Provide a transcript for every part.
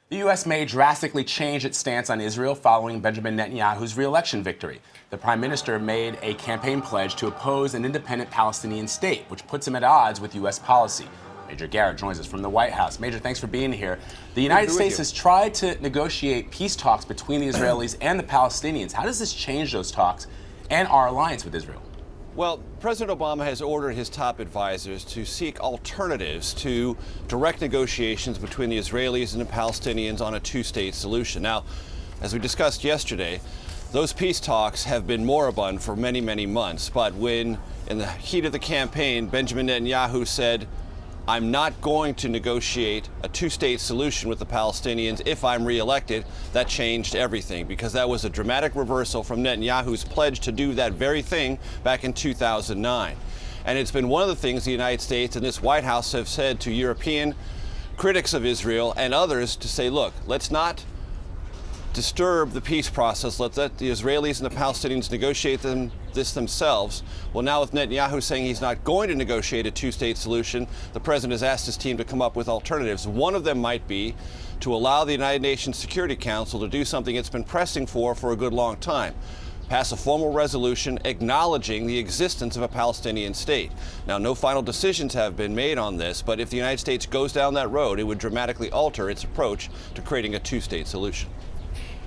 The U.S. may drastically change its stance on Israel following Benjamin Netanyahu's re-election victory. The prime minister made a campaign pledge to oppose an independent Palestinian state, which puts him at odds with U.S. policy. Major Garrett joins us from the White House. Major, thanks for being here. The United States has tried to negotiate peace talks between the Israelis and the Palestinians. How does this change those talks and our alliance with Israel? Well, President Obama has ordered his top advisors to seek alternatives to direct negotiations between the Israelis and the Palestinians on a two-state solution. Now, as we discussed yesterday, those peace talks have been moribund for many, many months. But when, in the heat of the campaign, Benjamin Netanyahu said, "I'm not going to negotiate a two-state solution with the Palestinians if I'm reelected," that changed everything, because that was a dramatic reversal from Netanyahu's pledge to do that very thing back in 2009. And it's been one of the things the United States and this White House have said to European critics of Israel and others to say, look, let's not disturb the peace process. Let's let the Israelis and the Palestinians negotiate this themselves. Well, now with Netanyahu saying he's not going to negotiate a two-state solution, the president has asked his team to come up with alternatives. One of them might be to allow the United Nations Security Council to do something it's been pressing for a good long time. Pass a formal resolution acknowledging the existence of a Palestinian state. Now, no final decisions have been made on this, but if the United States goes down that road, it would dramatically alter its approach to creating a two-state solution.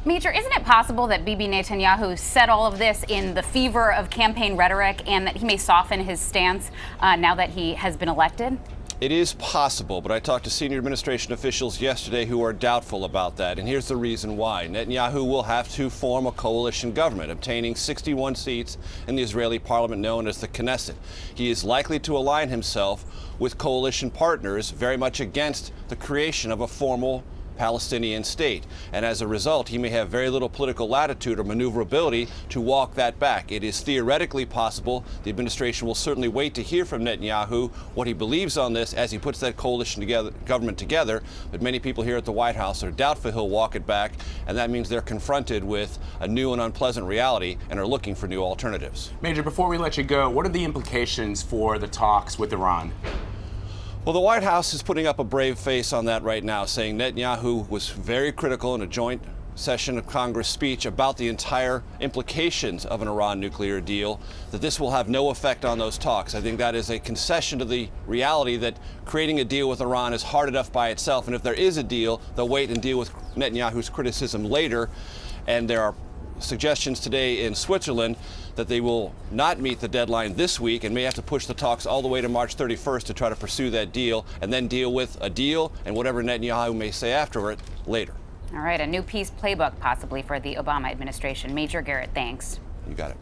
Major, isn't it possible that Bibi Netanyahu said all of this in the fever of campaign rhetoric and that he may soften his stance now that he has been elected? It is possible, but I talked to senior administration officials yesterday who are doubtful about that, and here's the reason why. Netanyahu will have to form a coalition government, obtaining 61 seats in the Israeli parliament known as the Knesset. He is likely to align himself with coalition partners very much against the creation of a formal Palestinian state, and as a result he may have very little political latitude or maneuverability to walk that back. It is theoretically possible. The administration will certainly wait to hear from Netanyahu what he believes on this as he puts that coalition government together, but many people here at the White House are doubtful he'll walk it back, and that means they're confronted with a new and unpleasant reality and are looking for new alternatives. Major, before we let you go, what are the implications for the talks with Iran? Well, the White House is putting up a brave face on that right now, saying Netanyahu was very critical in a joint session of Congress speech about the entire implications of an Iran nuclear deal, that this will have no effect on those talks. I think that is a concession to the reality that creating a deal with Iran is hard enough by itself, and if there is a deal, they'll wait and deal with Netanyahu's criticism later. And there are suggestions today in Switzerland that they will not meet the deadline this week and may have to push the talks all the way to March 31st to try to pursue that deal and then deal with a deal and whatever Netanyahu may say after it later. All right, a new peace playbook possibly for the Obama administration. Major Garrett, thanks. You got it.